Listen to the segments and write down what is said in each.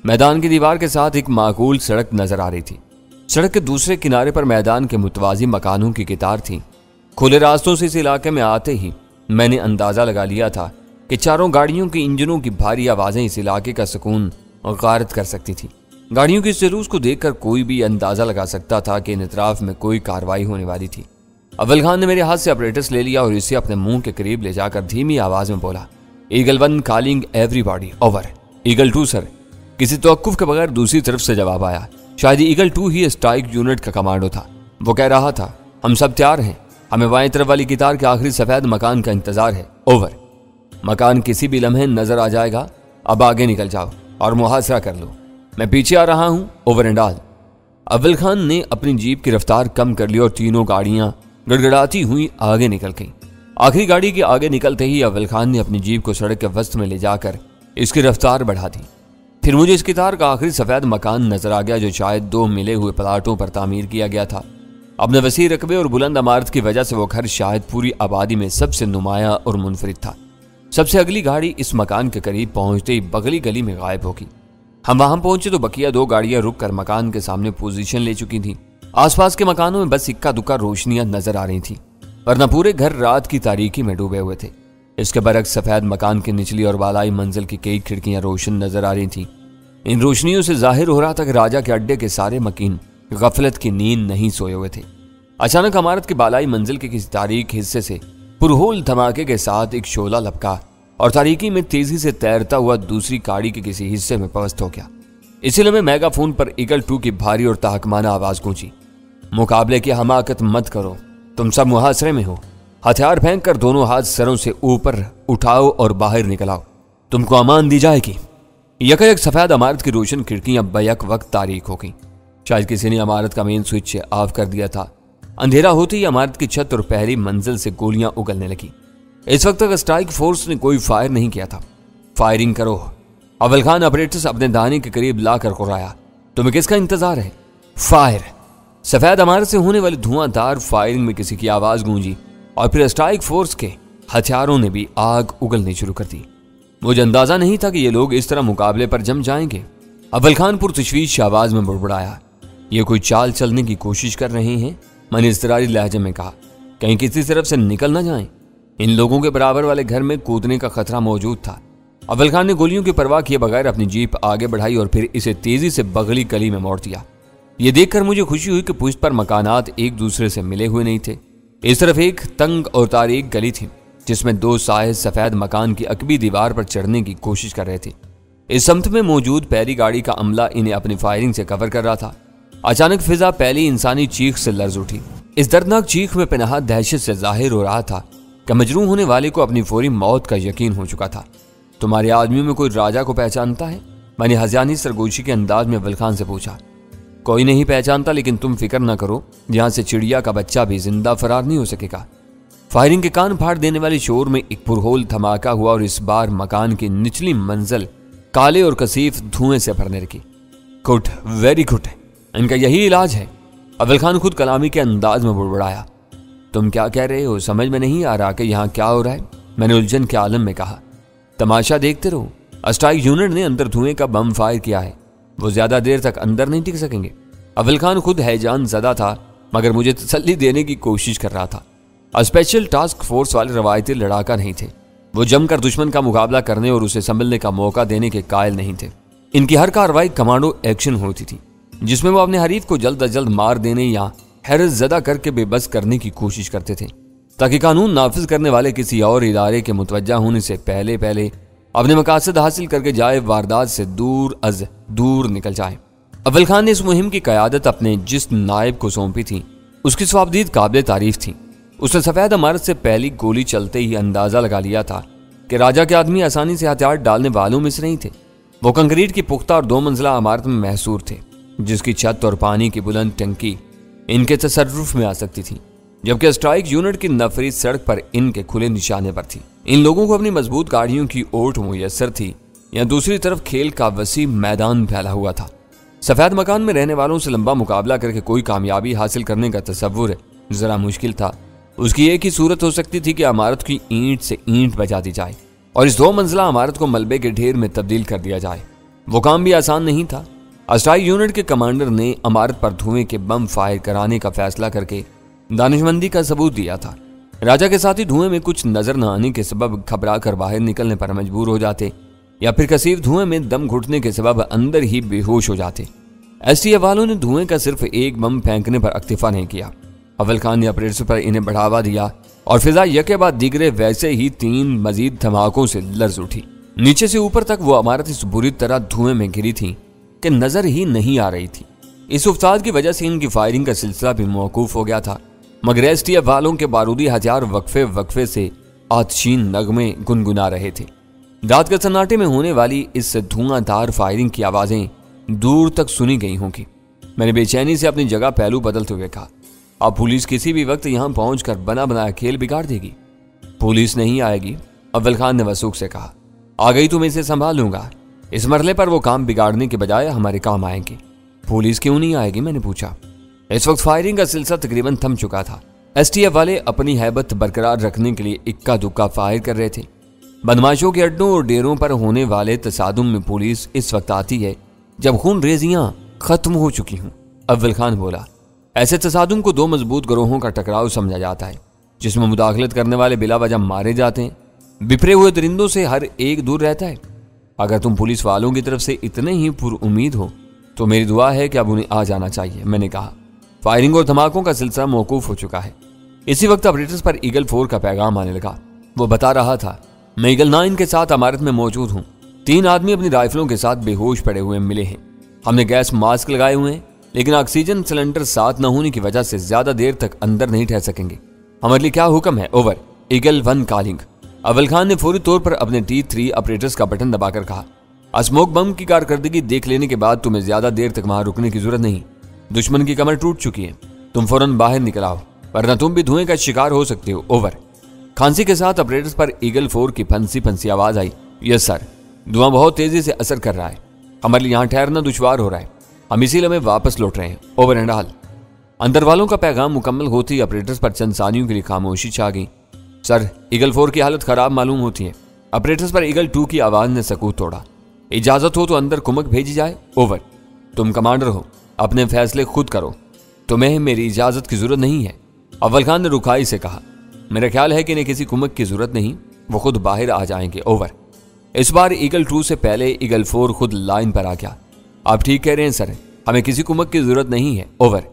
मैदान की दीवार के साथ एक माकूल सड़क नजर आ रही थी। सड़क के दूसरे किनारे पर मैदान के मुतवाजी मकानों की कतार थी। खुले रास्तों से इस इलाके में आते ही मैंने अंदाजा लगा लिया था कि चारों गाड़ियों के इंजनों की भारी आवाजें इस इलाके का सुकून गारत कर सकती थी। गाड़ियों के इस जुलूस को देखकर कोई भी अंदाजा लगा सकता था कि इन इतराफ में कोई कार्रवाई होने वाली थी। अव्वल खान ने मेरे हाथ से ऑपरेटर्स ले लिया और इसे अपने मुंह के करीब ले जाकर धीमी आवाज में बोला, eagle 1 calling everybody, over. Eagle 2 sir. किसी तवक्कुफ के बगैर दूसरी तरफ से जवाब आया। शायद ईगल 2 ही स्ट्राइक यूनिट का कमांडो था। वो कह रहा था, हम सब तैयार हैं, हमें बाएं तरफ वाली कतार के आखिरी सफेद मकान का इंतजार है, ओवर। मकान किसी भी लम्हे नजर आ जाएगा, अब आगे निकल जाओ और मुहासरा कर लो, मैं पीछे आ रहा हूं, ओवर एंड ऑल। अव्वल खान ने अपनी जीप की रफ्तार कम कर ली और तीनों गाड़ियां गड़गड़ाती हुई आगे निकल गईं। आखिरी गाड़ी के आगे निकलते ही अव्वल खान ने अपनी जीप को सड़क के वस्त में ले जाकर इसकी रफ्तार बढ़ा दी। फिर मुझे इस कतार का आखिरी सफेद मकान नजर आ गया जो शायद 2 मिले हुए प्लाटों पर तामीर किया गया था। अपने वसी रकबे और बुलंद इमारत की वजह से वो घर शायद पूरी आबादी में सबसे नुमाया और मुनफरिद था। सबसे अगली गाड़ी इस मकान के करीब पहुंचते ही बगली गली में गायब होगी। हम वहां पहुंचे तो बकिया 2 गाड़ियां रुककर मकान के सामने पोजीशन ले चुकी थीं। आसपास के मकानों में बस इक्का दुक्का रोशनियां नजर आ रही थीं, वरना पूरे घर रात की तारीकी में डूबे हुए थे। इसके बरक्स सफेद मकान की निचली और बालाई मंजिल की कई खिड़कियां रोशन नजर आ रही थीं। इन रोशनियों से जाहिर हो रहा था कि राजा के अड्डे के सारे मकीन गफलत की नींद नहीं सोए हुए थे। अचानक इमारत की बालाई मंजिल के किसी तारीक हिस्से से पुरहोल धमाके के साथ एक शोला लपका और तारीकी में तेजी से तैरता हुआ दूसरी गाड़ी के किसी हिस्से में पवस्त हो गया। इसी लम्हे मेगाफोन पर ईगल 2 की भारी और ताहकमाना आवाज गूंजी, मुकाबले की हमाकत मत करो, तुम सब मुहासरे में हो, हथियार फेंक कर दोनों हाथ सरों से ऊपर उठाओ और बाहर निकल आओ, तुमको अमान दी जाएगी। यकायक सफेद इमारत की रोशन खिड़कियां बैक वक्त तारीक हो गई। शायद किसी ने इमारत का मेन स्विच ऑफ कर दिया था। अंधेरा होते ही इमारत की छत और पहली मंजिल से गोलियां उगलने लगी। इस वक्त तक स्ट्राइक फोर्स ने कोई फायर नहीं किया था। फायरिंग करो, अव्वल खान ऑपरेटर्स अपने दाने के करीब लाकर कुर्राया, तुम्हें किसका इंतजार है? फायर। सफेद इमारत से होने वाली धुआंधार फायरिंग में किसी की आवाज गूंजी और फिर स्ट्राइक फोर्स के हथियारों ने भी आग उगलनी शुरू कर दी। मुझे अंदाजा नहीं था कि ये लोग इस तरह मुकाबले पर जम जाएंगे। अव्वल खान पुरतशवीश आवाज में बुड़बुड़ाया, ये कोई चाल चलने की कोशिश कर रहे हैं? मैंने इज़्तिरारी लहजे में कहा, कहीं किसी तरफ से निकल ना जाएं। इन लोगों के बराबर वाले घर में कूदने का खतरा मौजूद था। अव्वल खान ने गोलियों की परवाह किए बगैर अपनी जीप आगे बढ़ाई और फिर इसे तेजी से बगली गली में मोड़ दिया। ये देखकर मुझे खुशी हुई कि पुश्त पर मकानात एक दूसरे से मिले हुए नहीं थे। इस तरफ एक तंग और तारीक गली थी जिसमें 2 साहिब सफेद मकान की अकबी दीवार पर चढ़ने की कोशिश कर रहे थे। इस समत में मौजूद पहली गाड़ी का अमला इन्हें अपनी फायरिंग से कवर कर रहा था। अचानक फिजा पहली इंसानी चीख से लर्ज उठी। इस दर्दनाक चीख में पनाह दहशत से जाहिर हो रहा था कि मजरूह होने वाले को अपनी फौरी मौत का यकीन हो चुका था। तुम्हारे आदमियों में कोई राजा को पहचानता है? मैंने हज़ानी सरगोशी के अंदाज में अव्वल खान से पूछा। कोई नहीं पहचानता, लेकिन तुम फिक्र ना करो, यहाँ से चिड़िया का बच्चा भी जिंदा फरार नहीं हो सकेगा। फायरिंग के कान फाड़ देने वाले शोर में एक पुरहोल धमाका हुआ और इस बार मकान की निचली मंजिल काले और कसीफ धुएं से भरने लगी। गुड, वेरी गुड, इनका यही इलाज है। अव्वल खान खुद कलामी के अंदाज में बुड़बुड़ाया। तुम क्या कह रहे हो? समझ में नहीं आ रहा कि यहाँ क्या हो रहा है, मैंने उलझन के आलम में कहा। तमाशा देखते रहो, स्ट्राइक यूनिट ने अंदर धुएं का बम फायर किया है, वो ज्यादा देर तक अंदर नहीं टिक सकेंगे। अव्वल खान खुद हैजान ज़दा था मगर मुझे तसल्ली देने की कोशिश कर रहा था। स्पेशल टास्क फोर्स वाले रवायती लड़ाका नहीं थे। वो जमकर दुश्मन का मुकाबला करने और उसे संभलने का मौका देने के कायल नहीं थे। इनकी हर कार्रवाई कमांडो एक्शन होती थी जिसमें वो अपने हरीफ को जल्द अज जल्द मार देने या हैरत ज़दा करके बेबस करने की कोशिश करते थे ताकि कानून नाफिज करने वाले किसी और इदारे के मुतवज्जा होने से पहले पहले अपने मकासद हासिल करके जाए वारदात से दूर अज दूर निकल जाए। अव्वल खान ने इस मुहिम की क़यादत अपने जिस नायब को सौंपी थी उसकी स्वाबदीद काबिल तारीफ थी। उसने सफेद इमारत से पहली गोली चलते ही अंदाजा लगा लिया था कि राजा के आदमी आसानी से हथियार डालने वालों में से नहीं थे। वो कंक्रीट की पुख्ता और 2 मंजिला इमारत में महसूर थे जिसकी छत और पानी की बुलंद टंकी इनके तसर्रुफ में आ सकती थी, जबकि स्ट्राइक यूनिट की नफरी सड़क पर इनके खुले निशाने पर थी। इन लोगों को अपनी मजबूत गाड़ियों की ओट मुयस्सर थी या दूसरी तरफ खेल का वसी मैदान फैला हुआ था। सफेद मकान में रहने वालों से लंबा मुकाबला करके कोई कामयाबी हासिल करने का तसव्वुर जरा मुश्किल था। उसकी एक ही सूरत हो सकती थी कि इमारत की ईंट से ईंट बजा दी जाए और इस 2 मंजिला इमारत को मलबे के ढेर में तब्दील कर दिया जाए। वो काम भी आसान नहीं था। अस्ट्राइक यूनिट के कमांडर ने इमारत पर धुएं के बम फायर कराने का फैसला करके दानिशमंदी का सबूत दिया था। राजा के साथी धुएं में कुछ नजर न आने के सबब घबरा कर बाहर निकलने पर मजबूर हो जाते या फिर कसीफ धुएं में दम घुटने के सबब अंदर ही बेहोश हो जाते। एसटीएफ वालों ने धुएं का सिर्फ एक बम फेंकने पर अक्तिफा नहीं किया। अव्वल खान ने ऑपरेशन पर इन्हें बढ़ावा दिया और फिजा यके बाद दिगरे वैसे ही 3 मजीद धमाकों से लर्ज उठी। नीचे से ऊपर तक वो इमारत इस बुरी तरह धुएं में घिरी थी कि नजर ही नहीं आ रही थी। इस उफ्ताद की वजह से इनकी फायरिंग का सिलसिला भी मौकूफ हो गया था, मगर एसटीएफ वालों के बारूदी हथियार वक्फे वक्फे से आतशीन नगमे गुनगुना रहे थे। रात के सन्नाटे में होने वाली इस धुआंधार फायरिंग की आवाजें दूर तक सुनी गई होंगी। मैंने बेचैनी से अपनी जगह पहलू बदलते हुए कहा, अब पुलिस किसी भी वक्त यहां पहुंचकर बना बनाया खेल बिगाड़ देगी। पुलिस नहीं आएगी, अव्वल खान ने वसूख से कहा। आ गई तो मैं इसे संभाल लूंगा। इस मरले पर वो काम बिगाड़ने के बजाय हमारे काम आएंगे। पुलिस क्यों नहीं आएगी, मैंने पूछा। इस वक्त फायरिंग का सिलसिला तकरीबन थम चुका था। एसटीएफ वाले अपनी हैबत बरकरार रखने के लिए इक्का दुक्का फायर कर रहे थे। बदमाशों के अड्डों और डेरों पर होने वाले तसादुम में पुलिस इस वक्त आती है जब खून रेजियां खत्म हो चुकी हूं, अव्वल खान बोला। ऐसे तसादुम को 2 मजबूत ग्रोहों का टकराव समझा जाता है, जिसमें मुदाखलत करने वाले बिला वजह मारे जाते हैं। बिखरे हुए दरिंदों से हर एक दूर रहता है। अगर तुम पुलिस वालों की तरफ से इतने ही पुरउम्मीद हो तो मेरी दुआ है कि अब उन्हें आ जाना चाहिए, मैंने कहा। फायरिंग और धमाकों का सिलसिला मौकूफ हो चुका है। इसी वक्त ऑपरेटर्स पर ईगल 4 का पैगाम आने लगा। वो बता रहा था, मैं ईगल 9 के साथ इमारत में मौजूद हूँ। 3 आदमी अपनी राइफलों के साथ बेहोश पड़े हुए मिले हैं। हमने गैस मास्क लगाए हुए हैं, लेकिन ऑक्सीजन सिलेंडर साथ न होने की वजह से ज्यादा देर तक अंदर नहीं ठहर सकेंगे। हमारे लिए क्या हुक्म है? ओवर। Eagle 1 calling. अव्वल खान ने फौरी तौर पर अपने T3 ऑपरेटर्स का बटन दबाकर कहा, स्मोक बम की कारकर्दगी देख लेने के बाद तुम्हें ज्यादा देर तक वहां रुकने की जरूरत नहीं। दुश्मन की कमर टूट चुकी है। तुम फौरन बाहर निकल आओ, वरना तुम भी धुएं का शिकार हो सकते हो। ओवर। खांसी के साथ ऑपरेटर्स पर ईगल 4 की फंसी फंसी आवाज आई, यस सर। धुआं बहुत तेजी से असर कर रहा है। हमारे लिए यहाँ ठहरना दुश्वार हो रहा है। हम इसीलिए में वापस लौट रहे हैं। Over and all. अंदर वालों का पैगाम मुकम्मल होती ऑपरेटर्स पर चंद सानियों के लिए खामोशी छा गई। सर, ईगल 4 की हालत खराब मालूम होती है। ऑपरेटर्स पर ईगल 2 की आवाज ने सकूत तोड़ा। इजाजत हो तो अंदर कुमक भेजी जाए। ओवर। तुम कमांडर हो, अपने फैसले खुद करो। तुम्हें मेरी इजाजत की जरूरत नहीं है, अव्वल खान ने रुखाई से कहा। मेरा ख्याल है कि इन्हें किसी कुमक की जरूरत नहीं, वो खुद बाहर आ जाएंगे। ओवर। इस बार ईगल 2 से पहले ईगल 4 खुद लाइन पर आ गया। आप ठीक कह रहे हैं सर, हमें किसी कुमक की जरूरत नहीं है। ओवर।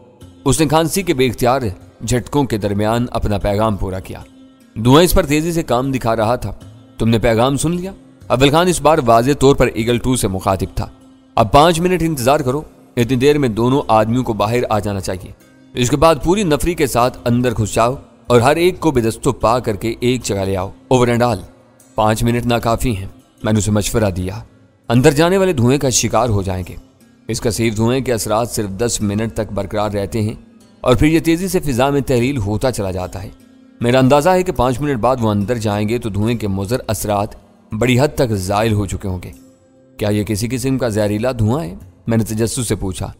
उसने खांसी के बेख्तियार झटकों के दरमियान अपना पैगाम पूरा किया। धुआं इस पर तेजी से काम दिखा रहा था। तुमने पैगाम सुन लिया? अव्वल खान इस बार वाज़े तौर पर ईगल 2 से मुखातिब था। अब 5 मिनट इंतजार करो। इतनी देर में दोनों आदमियों को बाहर आ जाना चाहिए। इसके बाद पूरी नफरी के साथ अंदर घुस जाओ और हर एक को बेदस्तों पा करके एक जगह ले आओ। Over and all. 5 मिनट नाकाफी हैं, मैंने उसे मशवरा दिया। अंदर जाने वाले धुएं का शिकार हो जाएंगे। इस कसीफ धुएं के असरात सिर्फ 10 मिनट तक बरकरार रहते हैं और फिर यह तेजी से फिजा में तहलील होता चला जाता है। मेरा अंदाजा है कि 5 मिनट बाद वो अंदर जाएंगे तो धुएं के मुज़र असरात बड़ी हद तक ज़ाइल हो चुके होंगे। क्या यह किसी किस्म का जहरीला धुआं है? मैंने तजस्सुस से पूछा।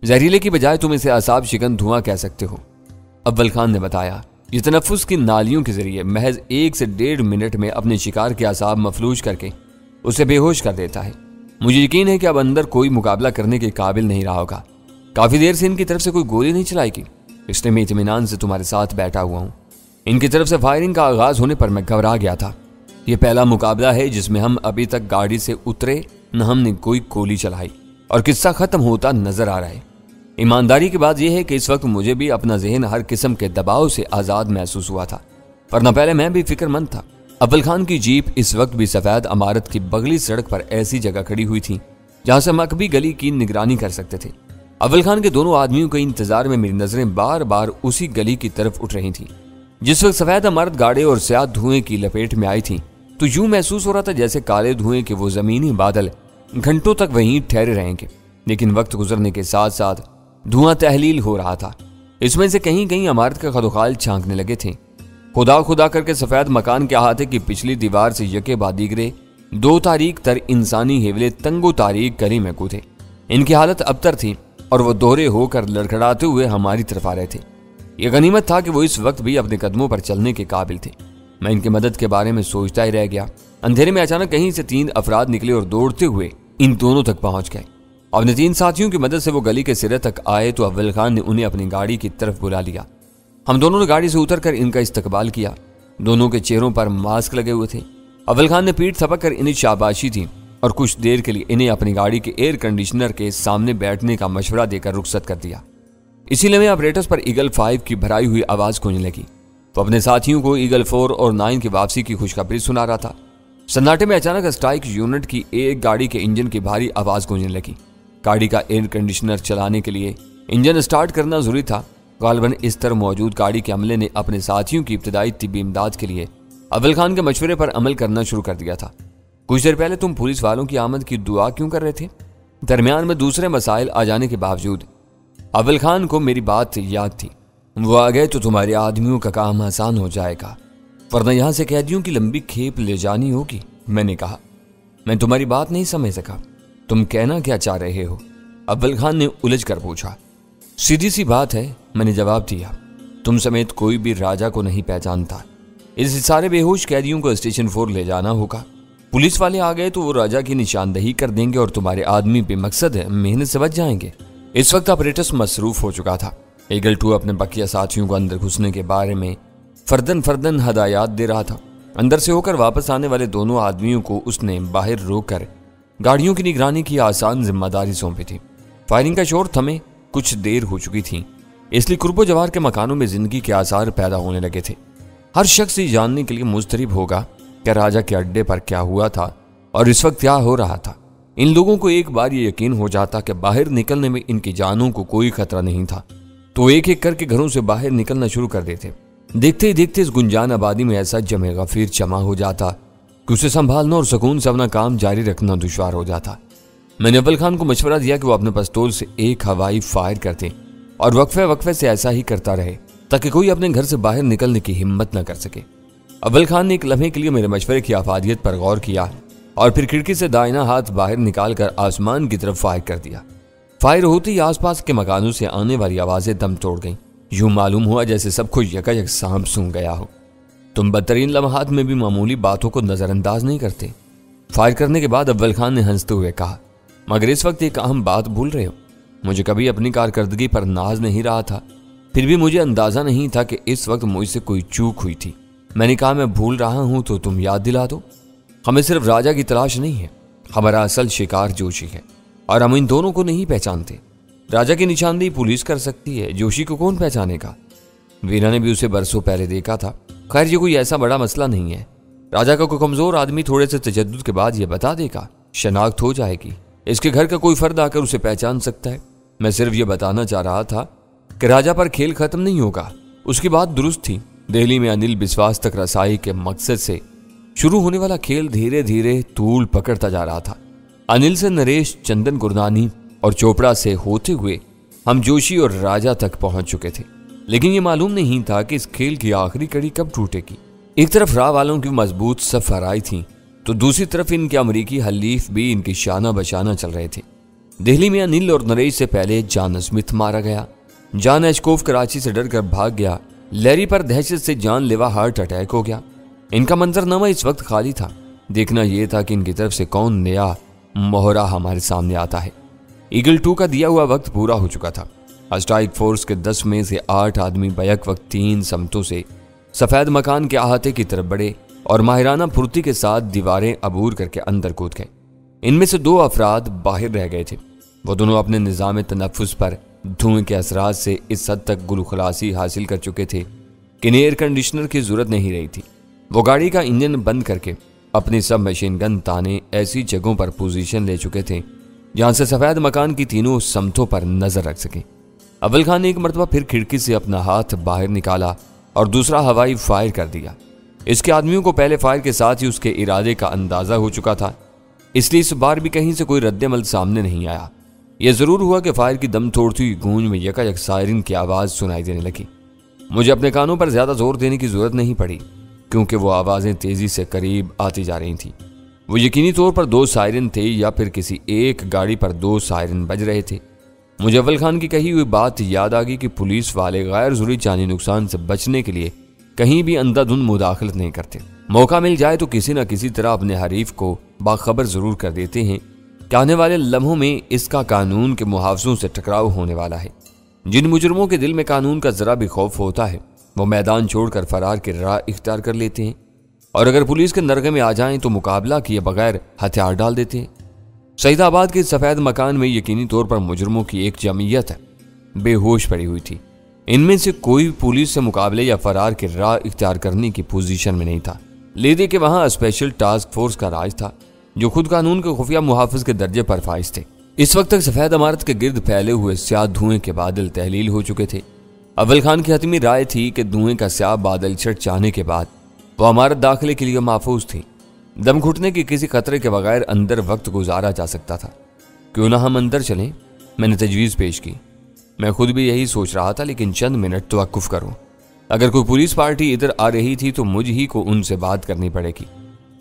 जहरीले की बजाय तुम इसे असाब शिकन धुआं कह सकते हो, अव्वल खान ने बताया। ये तनफ्फुस की नालियों के जरिए महज 1 से 1.5 मिनट में अपने शिकार के असाब मफलूज करके उसे बेहोश कर देता है। मुझे यकीन है कि अब अंदर कोई मुकाबला करने के काबिल नहीं रहा होगा। काफी देर से इनकी तरफ से कोई गोली नहीं चलाएगी, इसलिए मैं इत्मीनान से तुम्हारे साथ बैठा हुआ हूँ। इनकी तरफ से फायरिंग का आगाज होने पर मैं घबरा गया था। यह पहला मुकाबला है जिसमें हम अभी तक गाड़ी से उतरे न हमने कोई गोली चलाई और किस्सा खत्म होता नजर आ रहा है। ईमानदारी की बात यह है कि इस वक्त मुझे भी अपना जहन हर किस्म के दबाव से आजाद महसूस हुआ था, वरना पहले मैं भी फिक्रमंद था। अव्वल खान की जीप इस वक्त भी सफेद इमारत की बगली सड़क पर ऐसी जगह खड़ी हुई थी जहां से मकबी गली की निगरानी कर सकते थे। अव्वल खान के दोनों आदमियों के इंतजार में मेरी नजरें बार बार उसी गली की तरफ उठ रही थी। जिस वक्त सफेद इमारत गाड़े और स्याह धुएं की लपेट में आई थी तो यूं महसूस हो रहा था जैसे काले धुएं के वो जमीनी बादल घंटों तक वहीं ठहरे रहेंगे। लेकिन वक्त गुजरने के साथ साथ धुआं तहलील हो रहा था। इसमें से कहीं कहीं इमारत का खदोखाल छांकने लगे थे। खुदा खुदा करके सफेद मकान के अहाते की पिछली दीवार से यके बाद दीगरे 2 तारीख तर इंसानी हेवले तंगो तारीख करी में कूदे। इनकी हालत अबतर थी और वो दोहरे होकर लड़खड़ाते हुए हमारी तरफ आ रहे थे। यह गनीमत था कि वो इस वक्त भी अपने कदमों पर चलने के काबिल थे। मैं इनकी मदद के बारे में सोचता ही रह गया। अंधेरे में अचानक कहीं से 3 अफराद निकले और दौड़ते हुए इन दोनों तक पहुंच गए। अपने 3 साथियों की मदद से वो गली के सिरे तक आए तो अव्वल खान ने उन्हें अपनी गाड़ी की तरफ बुला लिया। हम दोनों ने गाड़ी से उतरकर इनका इस्तकबाल किया। दोनों के चेहरों पर मास्क लगे हुए थे। अव्वल खान ने पीठ थपक कर इन्हें शाबाशी दी और कुछ देर के लिए इन्हें अपनी गाड़ी के एयर कंडीशनर के सामने बैठने का मशवरा देकर रुखसत कर दिया। इसीलिए ऑपरेटर्स पर ईगल 5 की भराई हुई आवाज गूंजने लगी। तो अपने साथियों को ईगल 4 और 9 की वापसी की खुशखबरी सुना रहा था। सन्नाटे में अचानक स्ट्राइक यूनिट की एक गाड़ी के इंजन की भारी आवाज गूंजने लगी। गाड़ी का एयर कंडीशनर चलाने के लिए इंजन स्टार्ट करना जरूरी था। गालिबन इस तरह मौजूद गाड़ी के अमले ने अपने साथियों की इब्तदाई तिब्बी इमदाद के लिए अव्वल खान के मशवरे पर अमल करना शुरू कर दिया था। कुछ देर पहले तुम पुलिस वालों की आमद की दुआ क्यों कर रहे थे? दरमियान में दूसरे मसाइल आ जाने के बावजूद अव्वल खान को मेरी बात याद थी। वो आ गए तो तुम्हारे आदमियों का काम आसान हो जाएगा, वरना यहां से कैदियों की लंबी खेप ले जानी होगी। मैंने कहा, मैं तुम्हारी बात नहीं समझ सका, तुम कहना क्या चाह रहे हो? अव्वल खान ने उलझ कर पूछा। सीधी सी बात है, मैंने जवाब दिया। तुम समेत कोई भी राजा को नहीं पहचानता। इस सारे बेहोश कैदियों को स्टेशन 4 ले जाना होगा। पुलिस वाले आ गए तो वो राजा की निशानदही कर देंगे और तुम्हारे आदमी बेमकसद है मेहनत से बच जाएंगे। इस वक्त ऑपरेटर्स मसरूफ हो चुका था। ईगल 2 अपने बकिया साथियों को अंदर घुसने के बारे में फर्दन फर्दन हदायत दे रहा था। अंदर से होकर वापस आने वाले दोनों आदमियों को उसने बाहर रोककर गाड़ियों की निगरानी की आसान जिम्मेदारी सौंपी थी। फायरिंग का शोर थमे कुछ देर हो चुकी थी, इसलिए कुर्बो जवार के मकानों में जिंदगी के आसार पैदा होने लगे थे। हर शख्स ये जानने के लिए मुस्तरिब होगा कि राजा के अड्डे पर क्या हुआ था और इस वक्त क्या हो रहा था। इन लोगों को एक बार ये यकीन हो जाता कि बाहर निकलने में इनकी जानों को कोई खतरा नहीं था तो एक एक करके घरों से बाहर निकलना शुरू कर देते। देखते ही देखते इस गुंजान आबादी में ऐसा जमे गफीर जमा हो जाता कि उसे संभालना और सुकून से अपना काम जारी रखना दुश्वार हो जाता। मैंने अव्वल खान को मशवरा दिया कि वो अपने पिस्तौल से एक हवाई फायर कर दे और वक्फे वक्फे से ऐसा ही करता रहे ताकि कोई अपने घर से बाहर निकलने की हिम्मत न कर सके। अव्वल खान ने एक लम्हे के लिए मेरे मशवरे की आफादियत पर गौर किया और फिर खिड़की से दाहिना हाथ बाहर निकालकर आसमान की तरफ फायर कर दिया। फायर होते ही आसपास के मकानों से आने वाली आवाजें दम तोड़ गईं। यूं मालूम हुआ जैसे सबको यकायक सांप सूंघ गया हो। तुम बदतरीन लम्हात में भी मामूली बातों को नजरअंदाज नहीं करते। फायर करने के बाद अव्वल खान ने हंसते हुए कहा, मगर इस वक्त एक अहम बात भूल रहे हो। मुझे कभी अपनी कारकर्दगी पर नाज नहीं रहा था, फिर भी मुझे अंदाजा नहीं था कि इस वक्त मुझसे कोई चूक हुई थी। मैंने कहा, मैं भूल रहा हूं तो तुम याद दिला दो। हमें सिर्फ राजा की तलाश नहीं है, हमारा असल शिकार जोशी है और हम इन दोनों को नहीं पहचानते। राजा की निशानदेही पुलिस कर सकती है, जोशी को कौन पहचानेगा? वीरा ने भी उसे बरसों पहले देखा था। खैर ये कोई ऐसा बड़ा मसला नहीं है। राजा का कोई कमजोर आदमी थोड़े से तजद्दुद के बाद ये बता देगा, शनाख्त हो जाएगी। इसके घर का कोई फर्द आकर उसे पहचान सकता है। मैं सिर्फ ये बताना चाह रहा था कि राजा पर खेल खत्म नहीं होगा। उसकी बात दुरुस्त थी। दिल्ली में अनिल बिस्वास तक रसाई के मकसद से शुरू होने वाला खेल धीरे धीरे तूल पकड़ता जा रहा था। अनिल से नरेश, चंदन गुरनानी और चोपड़ा से होते हुए हम जोशी और राजा तक पहुंच चुके थे, लेकिन ये मालूम नहीं था कि इस खेल की आखिरी कड़ी कब टूटेगी। एक तरफ राह वालों की मजबूत सफ आराई थी तो दूसरी तरफ इनके अमरीकी हलीफ भी इनकी शाना बशाना चल रहे थे। दिल्ली में अनिल और नरेश से पहले जॉन स्मिथ मारा गया। जॉन एशकोफ कराची से डरकर भाग गया। लैरी पर दहशत से जानलेवा हार्ट अटैक हो गया। इनका मंजरनामा इस वक्त खाली था। देखना यह था कि इनकी तरफ से कौन नया मोहरा हमारे सामने आता है। ईगल 2 का दिया हुआ वक्त पूरा हो चुका था। स्ट्राइक फोर्स के 10 में से 8 आदमी बैक वक्त 3 समतों से सफेद मकान के अहाते की तरफ बढ़े और माहिराना फुर्ती के साथ दीवारें अबूर करके अंदर कूद गए। इनमें से 2 अफराद बाहर रह गए थे। वो दोनों अपने निज़ाम तनफ्फुस पर धुएं के असरात से इस हद तक गुलखलासी हासिल कर चुके थे कि एयर कंडीशनर की जरूरत नहीं रही थी। वो गाड़ी का इंजन बंद करके अपनी सब मशीन गन ताने ऐसी जगहों पर पोजीशन ले चुके थे जहां से सफेद मकान की तीनों समतों पर नजर रख सके। अव्वल खान ने एक मरतबा फिर खिड़की से अपना हाथ बाहर निकाला और दूसरा हवाई फायर कर दिया। इसके आदमियों को पहले फायर के साथ ही उसके इरादे का अंदाजा हो चुका था, इसलिए इस बार भी कहीं से कोई रद्देमल सामने नहीं आया। यह जरूर हुआ कि फायर की दम तोड़ती हुई गूंज में यकायक सायरन की आवाज सुनाई देने लगी। मुझे अपने कानों पर ज्यादा जोर देने की जरूरत नहीं पड़ी क्योंकि वो आवाजें तेजी से करीब आती जा रही थी। वो यकीनी तौर पर 2 सायरन थे या फिर किसी एक गाड़ी पर 2 सायरन बज रहे थे। मुझे अव्वल खान की कही हुई बात याद आ गई कि पुलिस वाले गैर जरूरी जानी नुकसान से बचने के लिए कहीं भी अंधाधुंध मुदाखलत नहीं करते। मौका मिल जाए तो किसी न किसी तरह अपने हरीफ को बाखबर जरूर कर देते हैं कि आने वाले लम्हों में इसका कानून के मुहावजों से टकराव होने वाला है। जिन मुजरमों के दिल में कानून का जरा भी खौफ होता है वो मैदान छोड़कर फरार की राह इख्तियार कर लेते हैं, और अगर पुलिस के नरगे में आ जाएं तो मुकाबला किए बगैर हथियार डाल देते हैं। सईदाबाद के सफेद मकान में यकीनी तौर पर मुजरमों की एक जमीयत बेहोश पड़ी हुई थी। इनमें से कोई पुलिस से मुकाबले या फरार की राह इख्तियार करने की पोजीशन में नहीं था। लेदे के वहां स्पेशल टास्क फोर्स का राज था जो खुद कानून के खुफिया मुहाफिज के दर्जे पर फाइज थे। इस वक्त तक सफेद इमारत के गिर्द फैले हुए स्याह धुएं के बादल तहलील हो चुके थे। अव्वल खान की हतमी राय थी कि धुएं का स्याह बादल छट जाने के बाद वो इमारत दाखिले के लिए महफूज थी। दम घुटने की किसी खतरे के बगैर अंदर वक्त गुजारा जा सकता था। क्यों ना हम अंदर चलें, मैंने तजवीज़ पेश की। मैं खुद भी यही सोच रहा था, लेकिन चंद मिनट तवक्कुफ करो। अगर कोई पुलिस पार्टी इधर आ रही थी तो मुझ ही को उनसे बात करनी पड़ेगी।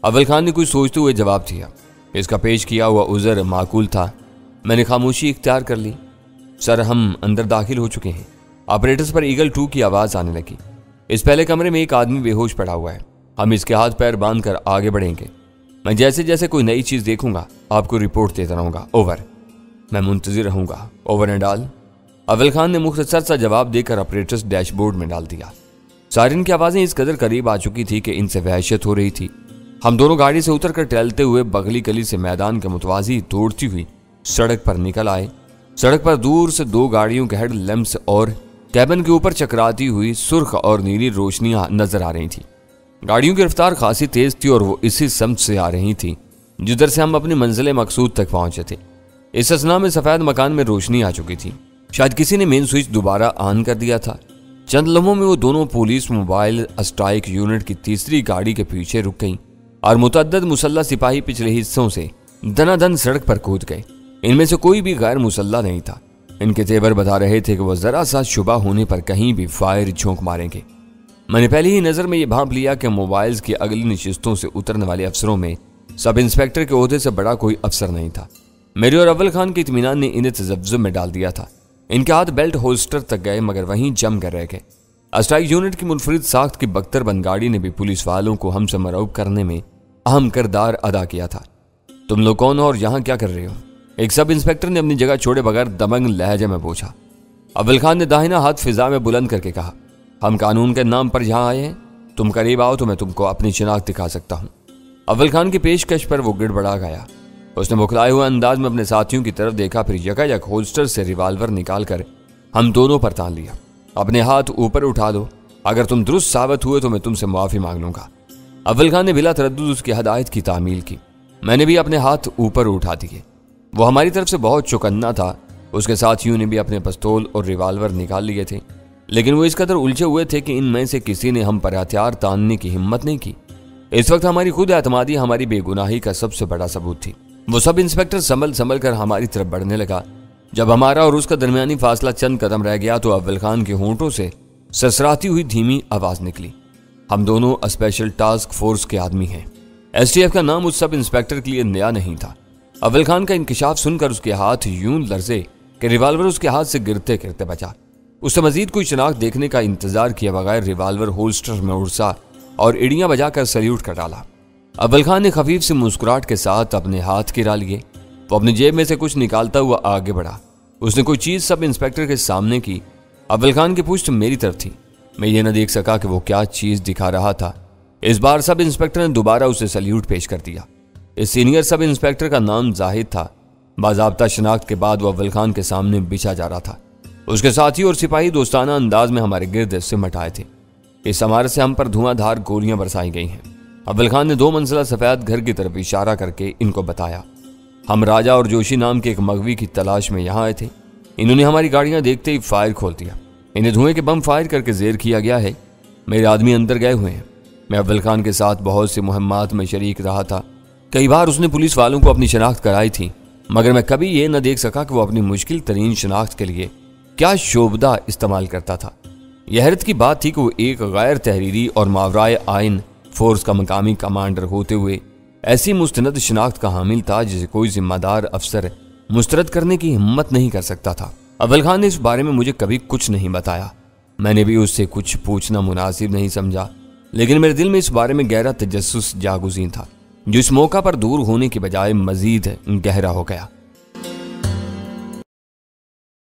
अव्वल खान ने कुछ सोचते हुए जवाब दिया। इसका पेश किया हुआ उज़र माकूल था। मैंने खामोशी इख्तियार कर ली। सर, हम अंदर दाखिल हो चुके हैं। ऑपरेटर्स पर ईगल 2 की आवाज़ आने लगी। इस पहले कमरे में एक आदमी बेहोश पड़ा हुआ है। हम इसके हाथ पैर बांध कर आगे बढ़ेंगे। मैं जैसे जैसे कोई नई चीज़ देखूंगा आपको रिपोर्ट देता रहूंगा। ओवर। मैं मुंतजिर रहूंगा। Over and all. अव्वल खान ने मुख्तसर सा जवाब देकर ऑपरेटर्स डैशबोर्ड में डाल दिया। सायरन की आवाज़ें इस कदर करीब आ चुकी थी कि इनसे वहशत हो रही थी। हम दोनों गाड़ी से उतरकर टहलते हुए बगली गली से मैदान के मुतवाजी तोड़ती हुई सड़क पर निकल आए। सड़क पर दूर से 2 गाड़ियों के हेड लैंप्स और कैबिन के ऊपर चकराती हुई सुर्ख और नीली रोशनियां नजर आ रही थी। गाड़ियों की रफ्तार खासी तेज थी और वो इसी समत से आ रही थी जिधर से हम अपनी मंजिल मकसूद तक पहुंचे थे। इस असना में सफेद मकान में रोशनी आ चुकी थी। शायद किसी ने मेन स्विच दोबारा ऑन कर दिया था। चंद लम्हों में वो दोनों पुलिस मोबाइल स्ट्राइक यूनिट की तीसरी गाड़ी के पीछे रुक गईं और मुतअद्दिद मुसल्लह सिपाही पिछले हिस्सों से दनादन सड़क पर कूद गए। इनमें से कोई भी गैर मुसल्लह नहीं था। इनके तेवर बता रहे थे कि वो जरा सा शुबा होने पर कहीं भी फायर झोंक मारेंगे। मैंने पहली ही नजर में ये भांप लिया कि मोबाइल्स की अगली नशिस्तों से उतरने वाले अफसरों में सब इंस्पेक्टर के ओहदे से बड़ा कोई अफसर नहीं था। मेरे और अव्वल खान के इत्मीनान ने इन्हें तजब्जुब में डाल दिया था। इनके हाथ बेल्ट होल्स्टर तक गए मगर वहीं जम कर रह गए। स्ट्राइक यूनिट की मुनफरिद साख्त की बख्तरबंद गाड़ी ने भी पुलिस वालों को हमसे मरऊब करने में अहम किरदार अदा किया था। तुम लोग कौन हो और यहाँ क्या कर रहे हो? एक सब इंस्पेक्टर ने अपनी जगह छोड़े बगैर दबंग लहजे में पूछा। अव्वल खान ने दाहिना हाथ फिजा में बुलंद करके कहा, हम कानून के नाम पर यहाँ आए हैं। तुम करीब आओ तो मैं तुमको अपनी शिनाख्त दिखा सकता हूँ। अव्वल खान की पेशकश पर वो गिड़बड़ा गया। उसने बुखलाए हुए अंदाज में अपने साथियों की तरफ देखा, फिर यकायक होल्स्टर से रिवाल्वर निकालकर हम दोनों पर तान लिया। अपने हाथ ऊपर उठा दो, अगर तुम दुरुस्त साबित हुए तो मैं तुमसे माफी मांग लूंगा। अव्वल खान ने बिला तरद्दुद उसकी हदायत की तामील की। मैंने भी अपने हाथ ऊपर उठा दिए। वो हमारी तरफ से बहुत चौकन्ना था। उसके साथियों ने भी अपने पिस्तौल और रिवाल्वर निकाल लिए थे, लेकिन वो इस कदर उलझे हुए थे कि इनमें से किसी ने हम पर हथियार तानने की हिम्मत नहीं की। इस वक्त हमारी खुद एतमादी हमारी बेगुनाही का सबसे बड़ा सबूत थी। वो सब इंस्पेक्टर संभल संभल कर हमारी तरफ बढ़ने लगा। जब हमारा और उसका दरमियानी फासला चंद कदम रह गया तो अव्वल खान के होंठों से ससराती हुई धीमी आवाज निकली, हम दोनों स्पेशल टास्क फोर्स के आदमी हैं। STF का नाम उस सब इंस्पेक्टर के लिए नया नहीं था। अव्वल खान का इंकिशाफ सुनकर उसके हाथ यूं लर्जे कि रिवाल्वर उसके हाथ से गिरते गिरते बचा। उससे मजीद कोई शनाख्त देखने का इंतजार किए बगैर रिवाल्वर होल्स्टर में उड़सा और इड़ियां बजाकर सल्यूट कर डाला। अव्वल खान ने खफीफ से मुस्कुराहट के साथ अपने हाथ गिरा लिए। वो अपनी जेब में से कुछ निकालता हुआ आगे बढ़ा। उसने कोई चीज सब इंस्पेक्टर के सामने की। अव्वल खान की पुश्त मेरी तरफ थी। मैं ये न देख सका कि वो क्या चीज दिखा रहा था। इस बार सब इंस्पेक्टर ने दोबारा उसे सल्यूट पेश कर दिया। इस सीनियर सब इंस्पेक्टर का नाम जाहिद था। बाज़ाब्ता शनाख्त के बाद वो अव्वल खान के सामने बिछा जा रहा था। उसके साथी और सिपाही दोस्ताना अंदाज में हमारे गिर्द सिमट आए थे। इस इमारत से हम पर धुआंधार गोलियां बरसाई गई हैं। अव्वल खान ने 2 मंजिला सफेद घर की तरफ इशारा करके इनको बताया, हम राजा और जोशी नाम के एक मगवी की तलाश में यहाँ आए थे। इन्होंने हमारी गाड़ियां देखते ही फायर खोल दिया। इन्हें धुएं के बम फायर करके जेर किया गया है। मेरे आदमी अंदर गए हुए हैं। मैं अव्वल खान के साथ बहुत सी मुहिम्मात में शरीक रहा था। कई बार उसने पुलिस वालों को अपनी शनाख्त कराई थी, मगर मैं कभी ये न देख सका कि वो अपनी मुश्किल तरीन शनाख्त के लिए क्या शोबदा इस्तेमाल करता था। यह हैरत की बात थी कि वो एक गैर तहरीरी और मावराए आइन फोर्स का मकामी कमांडर होते हुए ऐसी मुस्तनद शनाख्त का हामिल था जिसे कोई जिम्मेदार अफसर मुस्तरद करने की हिम्मत नहीं कर सकता था। अव्वल खान ने इस बारे में मुझे कभी कुछ नहीं बताया। मैंने भी उससे कुछ पूछना मुनासिब नहीं समझा, लेकिन मेरे दिल में इस बारे में गहरा तजस्सुस जागुज़ीन था। जो इस मौका पर दूर होने की बजाय मजीद गहरा हो गया।